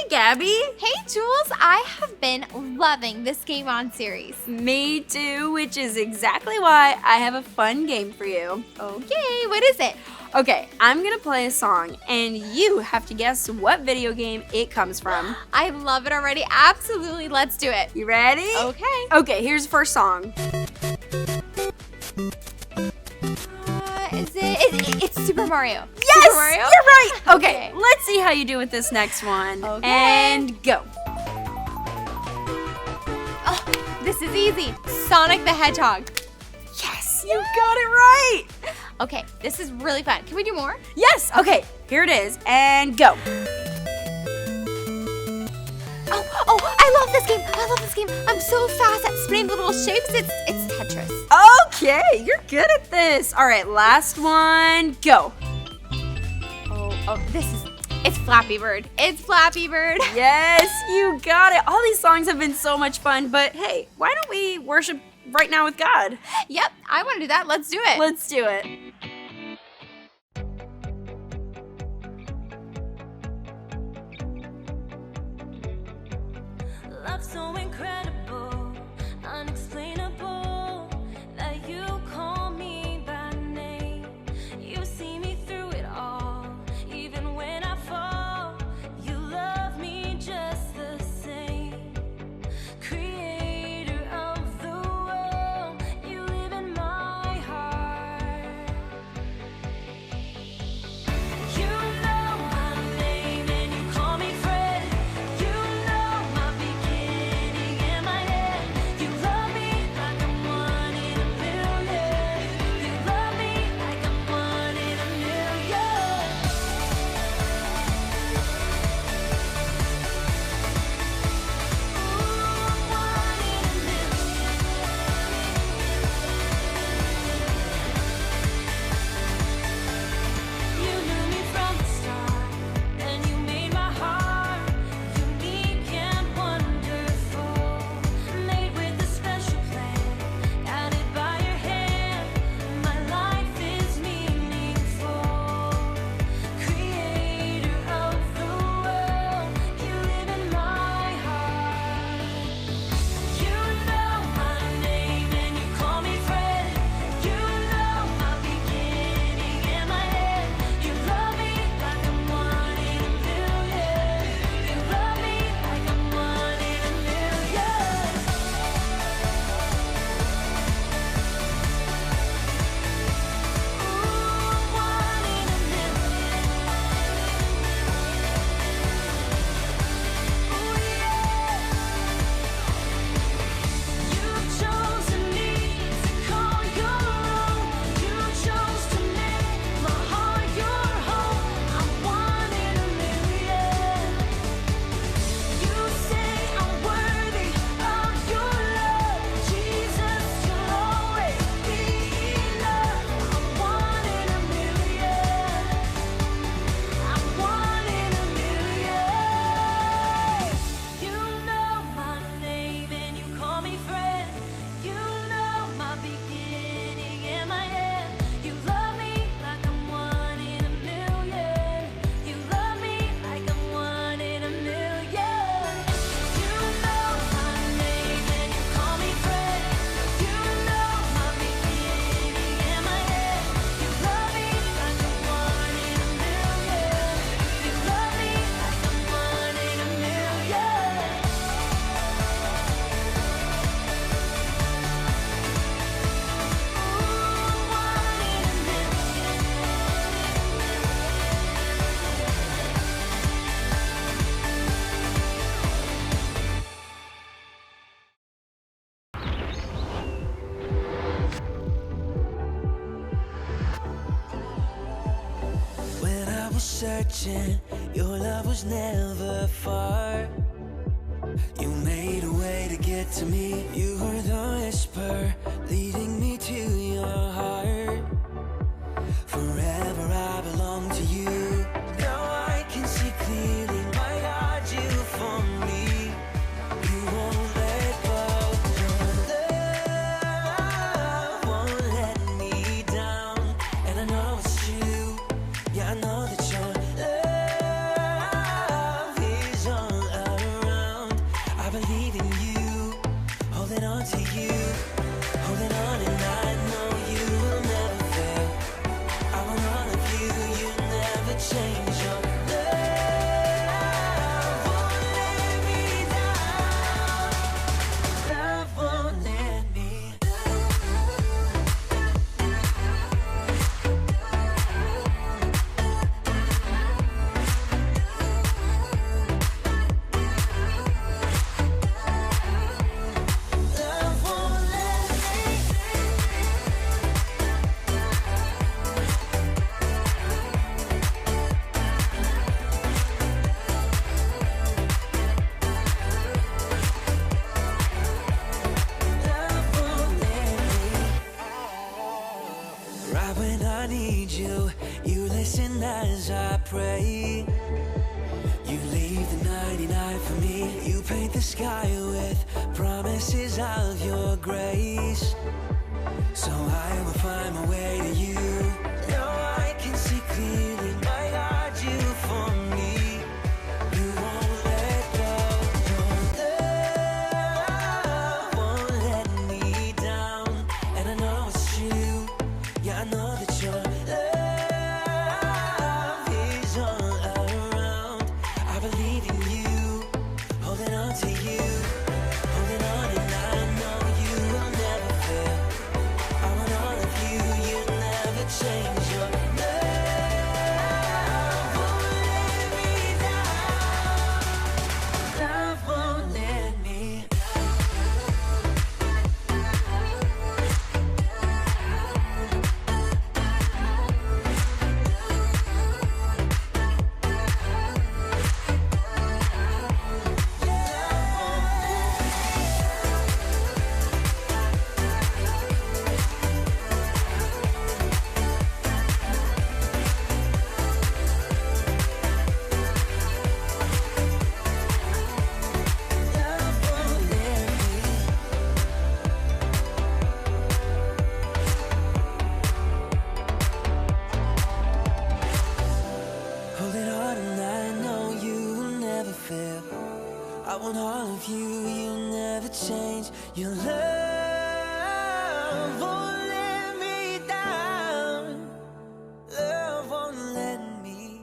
Gabby. Hey, Jules. I have been loving this Game On series. Me too, which is exactly why I have a fun game for you. Okay, what is it? Okay, I'm gonna play a song, and you have to guess what video game it comes from. I love it already. Absolutely. Let's do it. You ready? Okay. Okay, here's the first song. It's Super Mario. Yes! Super Mario? You're right! Okay, Okay. let's see how you do with this next one. Okay. And go. Oh, this is easy. Sonic the Hedgehog. Yes, you got it right! Okay, this is really fun. Can we do more? Yes, okay, here it is, and go. Oh, I love this game. I love this game. I'm so fast at spinning the little shapes. It's Tetris. Okay, you're good at this. All right, last one, go. It's Flappy Bird. It's Flappy Bird. Yes, you got it. All these songs have been so much fun, but hey, why don't we worship right now with God? Yep, I want to do that. Let's do it. Let's do it. Love so incredible, unexplainable, that you call me by name. You see me through it all, even when I fall. You love me just the same. Creator of the world, you live in my heart. You know my name and you call me friend. You know my beginning and my end. You love me like I'm one in a million. You love me like I'm one in a million. Ooh, one in a million. You knew me from the start, and you made my heart unique and wonderful. Made with a special plan, guided by your hand. My life is meaningful. Creator of the world, you live in my heart. You know my name and you call me friend. You know my beginning and my end. You love me like I'm one in a million. You love me like I'm one in a million. Ooh, one in a million. Ooh, yeah. You've chosen me to call your own. You chose to make my heart your home. I'm one in a million. You say I'm worthy of your love. Jesus, you'll always be enough. I'm one in a million. I'm one in a million. You know my name and you call me friend. You know my beginning and my end. You love me like I'm one in a million. You love me like I'm one in a million. You know my name and you call me friend. You know my beginning and my end. You love me like I'm one in a million. You love me like I'm one in a million. Ooh, one in a million. When I was searching, your love was never far. You made a way to get to me. You were the whisper leading me to your heart. Forever I belong to you. Now I can see clearly, my God, you for me. You won't let go. Your love won't let me down. And I know it's true. Yeah, I know that your love is all as I pray. You leave the 99 for me. You paint the sky with promises of your grace. So I will find my way to you. Now I can see clearly, my God, you for me. You won't let go. Your love won't let me down. And I know it's true. Yeah, I know that your love is all around. I believe in you, holding on to you, holding on, and I know you will never fail. I want all of you, you never change. Your love won't let me down. Love won't let me. Love won't let me. Holding on, and I know you will never fail. I want all of you, you'll never change. Your love won't let me down. Love won't let me.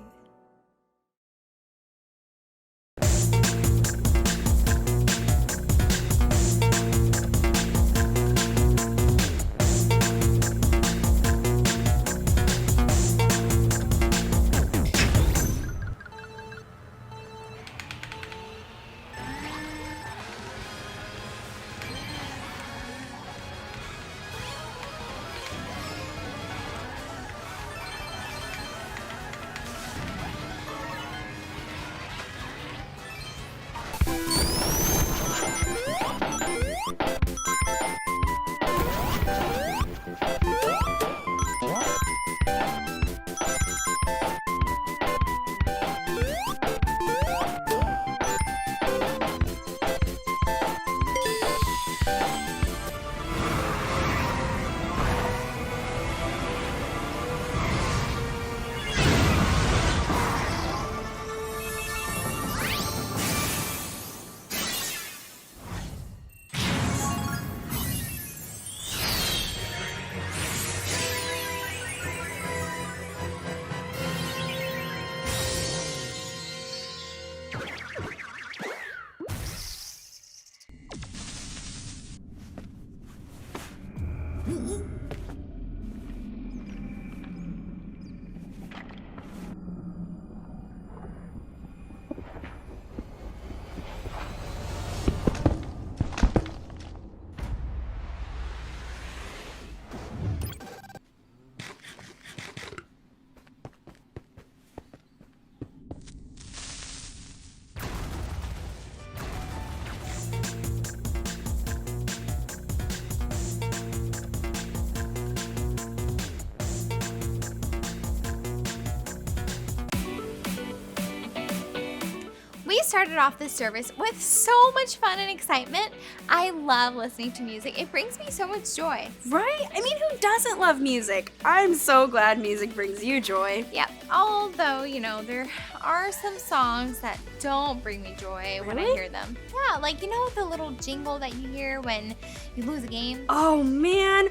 We started off this service with so much fun and excitement. I love listening to music. It brings me so much joy. Right? I mean, who doesn't love music? I'm so glad music brings you joy. Yep. Although, there are some songs that don't bring me joy when I Really? hear them. Yeah, like, the little jingle that you hear when you lose a game? Oh, man.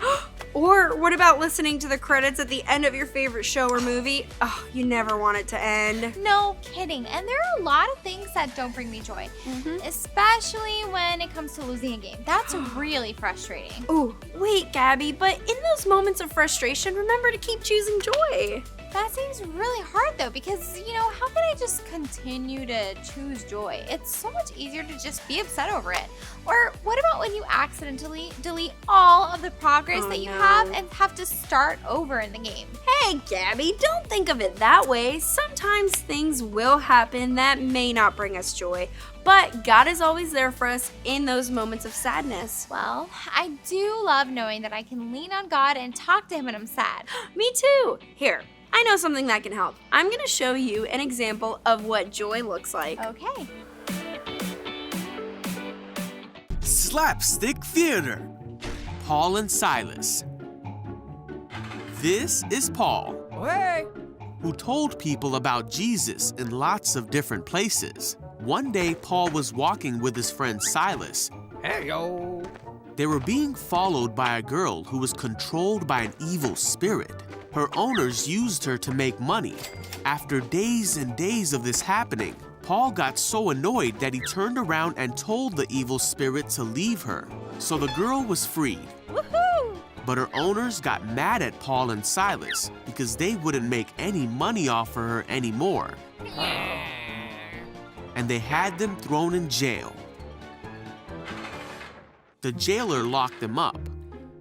Or what about listening to the credits at the end of your favorite show or movie? Oh, you never want it to end. No kidding. And there are a lot of things that don't bring me joy, especially when it comes to losing a game. That's really frustrating. Oh, wait, Gabby, but in those moments of frustration, remember to keep choosing joy. That seems really hard though, because, how can I just continue to choose joy? It's so much easier to just be upset over it. Or what about when you accidentally delete all of the progress that you have and have to start over in the game? Hey, Gabby, don't think of it that way. Sometimes things will happen that may not bring us joy, but God is always there for us in those moments of sadness. Well, I do love knowing that I can lean on God and talk to Him when I'm sad. Me too. Here, I know something that can help. I'm going to show you an example of what joy looks like. Okay. Slapstick Theater. Paul and Silas. This is Paul, who told people about Jesus in lots of different places. One day, Paul was walking with his friend Silas. Heyo. They were being followed by a girl who was controlled by an evil spirit. Her owners used her to make money. After days and days of this happening, Paul got so annoyed that he turned around and told the evil spirit to leave her. So the girl was freed. Woohoo! But her owners got mad at Paul and Silas because they wouldn't make any money off of her anymore. And they had them thrown in jail. The jailer locked them up.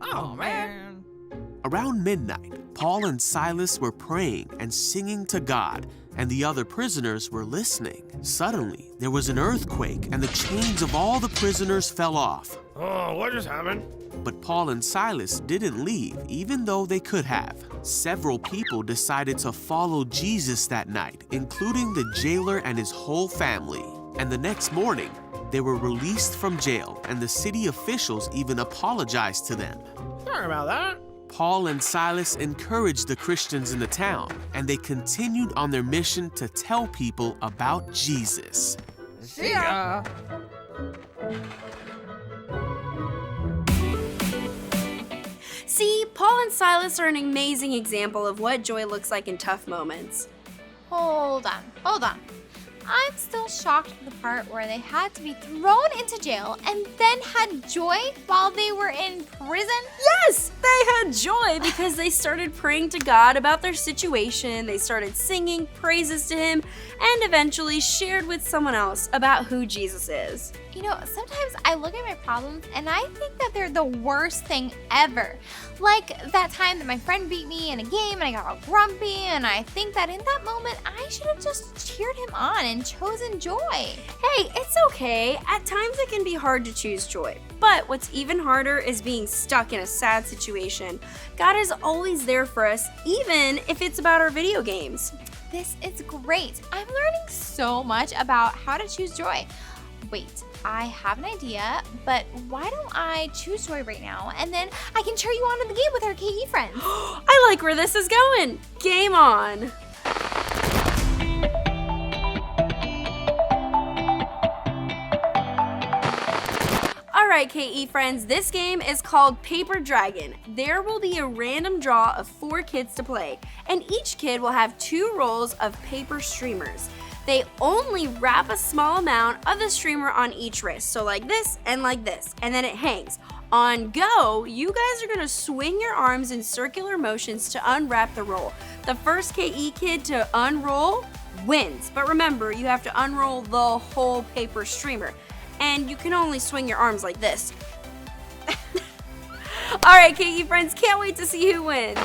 Oh, man. Around midnight, Paul and Silas were praying and singing to God, and the other prisoners were listening. Suddenly, there was an earthquake, and the chains of all the prisoners fell off. Oh, what just happened? But Paul and Silas didn't leave, even though they could have. Several people decided to follow Jesus that night, including the jailer and his whole family. And the next morning, they were released from jail, and the city officials even apologized to them. Sorry about that. Paul and Silas encouraged the Christians in the town, and they continued on their mission to tell people about Jesus. See ya. See, Paul and Silas are an amazing example of what joy looks like in tough moments. Hold on. I'm still shocked at the part where they had to be thrown into jail and then had joy while they were in prison. Yes, they had joy because they started praying to God about their situation. They started singing praises to Him and eventually shared with someone else about who Jesus is. You know, sometimes I look at my problems and I think that they're the worst thing ever. Like that time that my friend beat me in a game and I got all grumpy, and I think that in that moment I should have just cheered him on and chosen joy. Hey, it's okay. At times it can be hard to choose joy. But what's even harder is being stuck in a sad situation. God is always there for us, even if it's about our video games. This is great. I'm learning so much about how to choose joy. Wait, I have an idea, but why don't I choose joy right now, and then I can cheer you on in the game with our KE friends. I like where this is going. Game on. Alright, KE friends, this game is called Paper Dragon. There will be a random draw of 4 kids to play, and each kid will have 2 rolls of paper streamers. They only wrap a small amount of the streamer on each wrist, so like this, and then it hangs. On go, you guys are gonna swing your arms in circular motions to unwrap the roll. The first KE kid to unroll wins, but remember, you have to unroll the whole paper streamer, and you can only swing your arms like this. Alright, KE friends, can't wait to see who wins.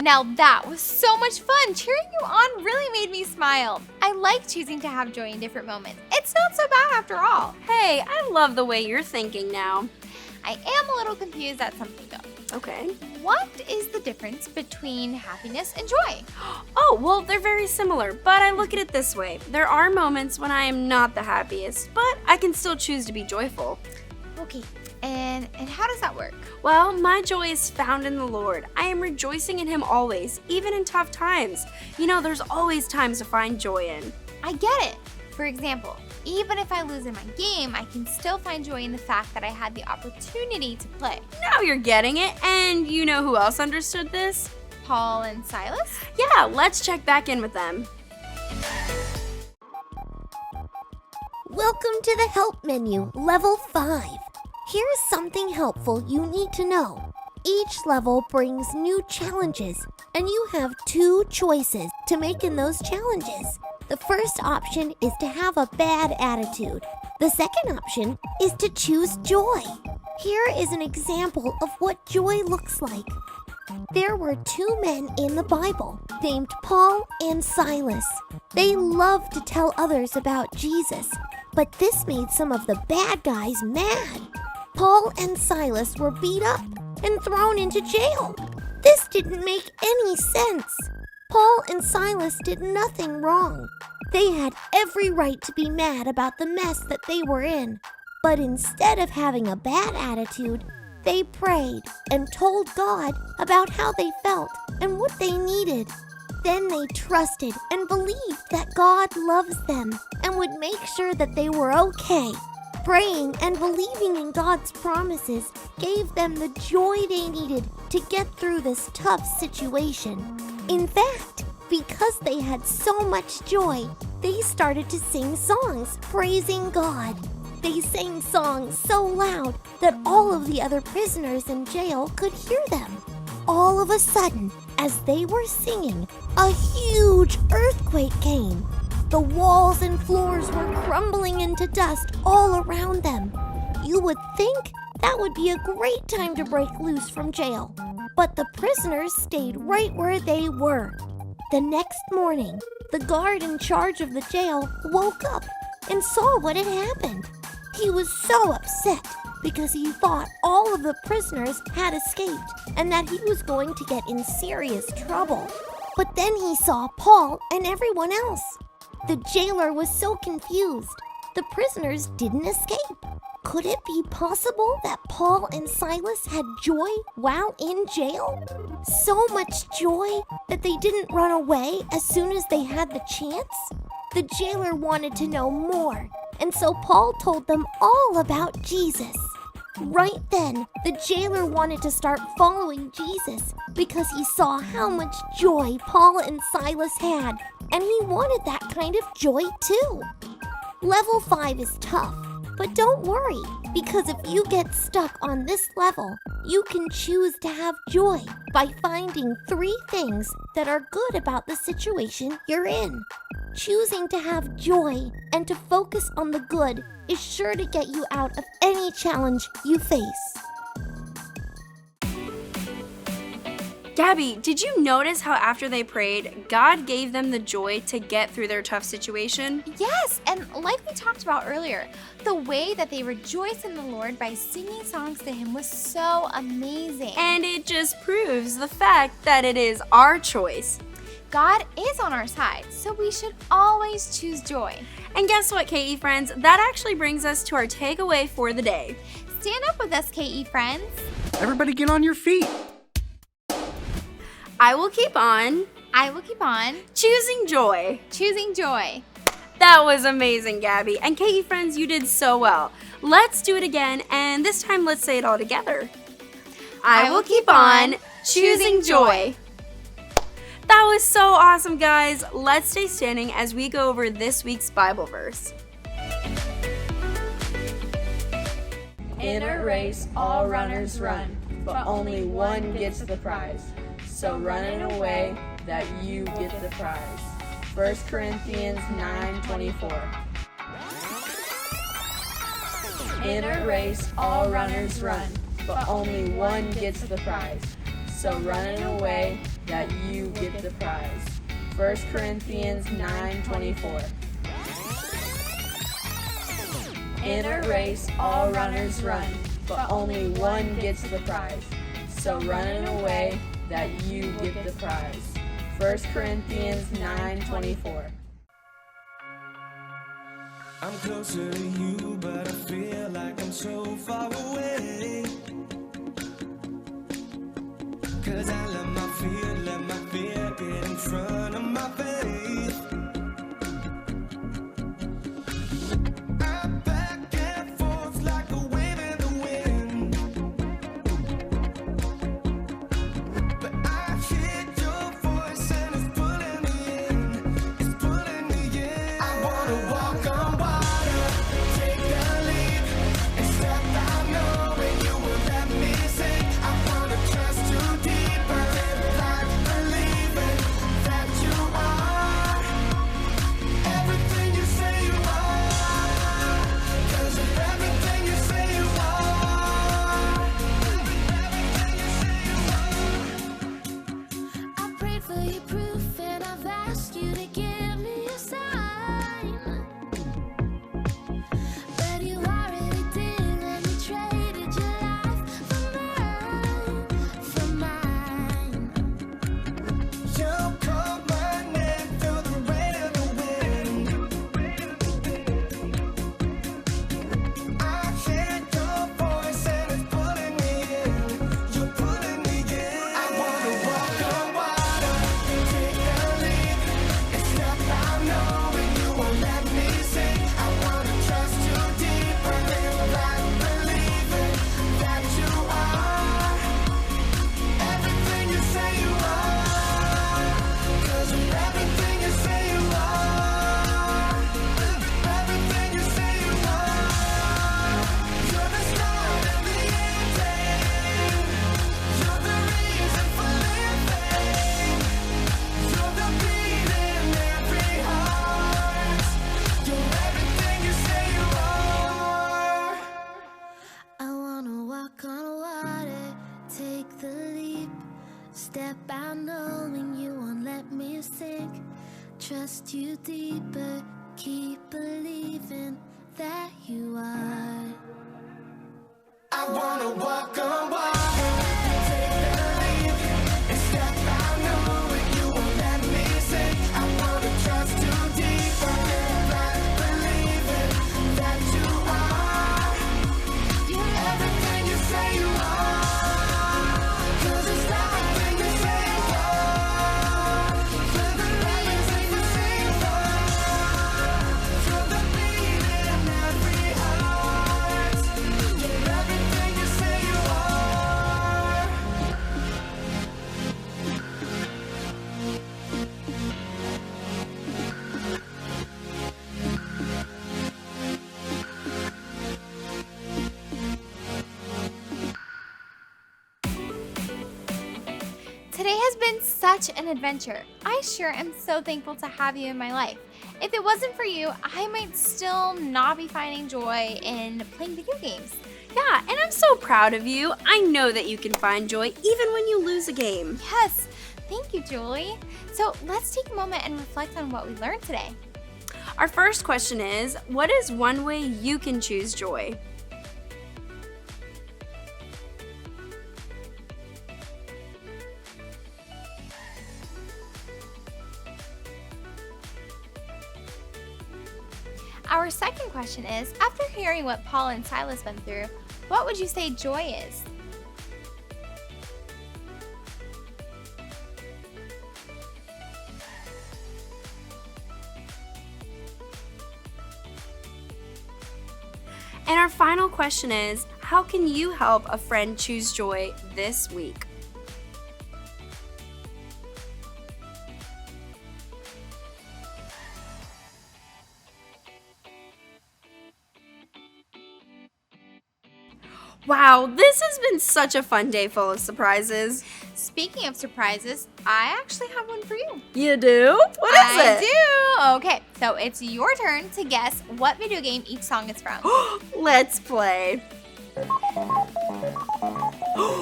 Now that was so much fun. Cheering you on really made me smile. I like choosing to have joy in different moments. It's not so bad after all. Hey, I love the way you're thinking now. I am a little confused at something though. Okay. What is the difference between happiness and joy? Oh, well, they're very similar, but I look at it this way. There are moments when I am not the happiest, but I can still choose to be joyful. Okay, And how does that work? Well, my joy is found in the Lord. I am rejoicing in Him always, even in tough times. You know, there's always times to find joy in. I get it. For example, even if I lose in my game, I can still find joy in the fact that I had the opportunity to play. Now you're getting it, and you know who else understood this? Paul and Silas? Yeah, let's check back in with them. Welcome to the Help menu, Level 5. Here's something helpful you need to know. Each level brings new challenges, and you have 2 choices to make in those challenges. The first option is to have a bad attitude. The second option is to choose joy. Here is an example of what joy looks like. There were 2 men in the Bible named Paul and Silas. They loved to tell others about Jesus, but this made some of the bad guys mad. Paul and Silas were beat up and thrown into jail. This didn't make any sense. Paul and Silas did nothing wrong. They had every right to be mad about the mess that they were in. But instead of having a bad attitude, they prayed and told God about how they felt and what they needed. Then they trusted and believed that God loves them and would make sure that they were okay. Praying and believing in God's promises gave them the joy they needed to get through this tough situation. In fact, because they had so much joy, they started to sing songs praising God. They sang songs so loud that all of the other prisoners in jail could hear them. All of a sudden, as they were singing, a huge earthquake came. The walls and floors were crumbling into dust all around them. You would think that would be a great time to break loose from jail, but the prisoners stayed right where they were. The next morning, the guard in charge of the jail woke up and saw what had happened. He was so upset because he thought all of the prisoners had escaped and that he was going to get in serious trouble. But then he saw Paul and everyone else. The jailer was so confused. The prisoners didn't escape. Could it be possible that Paul and Silas had joy while in jail? So much joy that they didn't run away as soon as they had the chance? The jailer wanted to know more, and so Paul told them all about Jesus. Right then, the jailer wanted to start following Jesus because he saw how much joy Paul and Silas had, and he wanted that kind of joy too. Level 5 is tough, but don't worry, because if you get stuck on this level, you can choose to have joy by finding 3 things that are good about the situation you're in. Choosing to have joy and to focus on the good is sure to get you out of any challenge you face. Gabby, did you notice how after they prayed, God gave them the joy to get through their tough situation? Yes, and like we talked about earlier, the way that they rejoice in the Lord by singing songs to Him was so amazing. And it just proves the fact that it is our choice. God is on our side, so we should always choose joy. And guess what, KE friends? That actually brings us to our takeaway for the day. Stand up with us, KE friends. Everybody get on your feet. I will keep on I will keep on choosing joy. choosing joy. That was amazing, Gabby. And KE friends, you did so well. Let's do it again, and this time let's say it all together. I will keep on choosing joy. That was so awesome, guys. Let's stay standing as we go over this week's Bible verse. In a race, all runners run, but only one gets the prize. So run in a way that you get the prize. 1 Corinthians 9:24. In a race, all runners run, but only one gets the prize. So run in a way that you get the prize. 1 Corinthians 9:24. In a race, all runners run, but only one gets the prize. So run in a way that you get the prize. 1 Corinthians 9:24. I'm closer to you, but I feel like I'm so far away. 'Cause I let my fear get in front of my faith. I'm back and forth like a wave in the wind. But I hear your voice and it's pulling me in. It's pulling me in. I wanna walk on water, take a leap, and step out knowing you will let me sink. I wanna trust you deeper, live life believing that you are everything you say you are. 'Cause of everything you say you are. I prayed for your proof and I've asked you to give me a sign. But you already did when you traded your life for mine. You call my name through the rain and the wind. I hear your voice and it's pulling me in. You're pulling me in. I wanna walk on water, take a leap, and step out knowing you won't let me sink. I wanna trust you deeper, live life believing that you are everything you say you are. 'Cause of everything you say you are. Everything you say you are. You're the start and the ending. You're the reason for living. You're the beat in every heart. You're everything you say you are. I wanna walk on water, take the leap, step out knowing you won't let me sink. Trust you deeper, keep believing that you are. I wanna walk on water, take a leap, and step out knowing you won't let me sink. I wanna trust you deeper, live life believing that you are. You're everything you say you are. 'Cause it's everything you say you are. You're the reason for saying you are. You're the beat in every heart. You're everything you say you are. Today has been such an adventure. I sure am so thankful to have you in my life. If it wasn't for you, I might still not be finding joy in playing video games. Yeah, and I'm so proud of you. I know that you can find joy even when you lose a game. Yes, thank you, Julie. So let's take a moment and reflect on what we learned today. Our first question is, what is one way you can choose joy? Our second question is, after hearing what Paul and Silas went through, what would you say joy is? And our final question is, how can you help a friend choose joy this week? Wow, this has been such a fun day full of surprises. Speaking of surprises, I actually have one for you. You do? What is I it? do. Okay, so it's your turn to guess what video game each song is from. Let's play.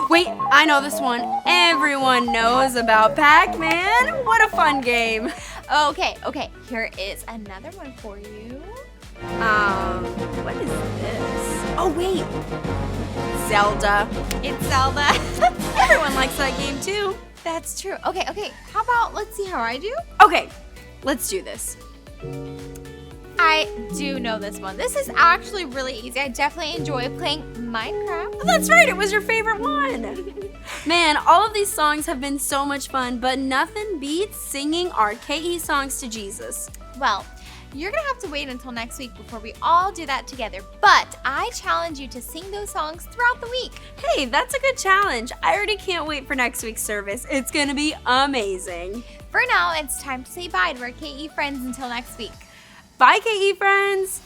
Wait, I know this one. Everyone knows about Pac-Man. What a fun game. Okay, here is another one for you. What is this? Oh, wait. Zelda. It's Zelda. Everyone likes that game too. That's true. Okay, how about let's see how I do? Okay, let's do this. I do know this one. This is actually really easy. I definitely enjoy playing Minecraft. That's right, it was your favorite one. Man, all of these songs have been so much fun, but nothing beats singing our KE songs to Jesus. Well, you're gonna have to wait until next week before we all do that together, but I challenge you to sing those songs throughout the week. Hey, that's a good challenge. I already can't wait for next week's service. It's gonna be amazing. For now, it's time to say bye to our KE friends until next week. Bye, KE friends.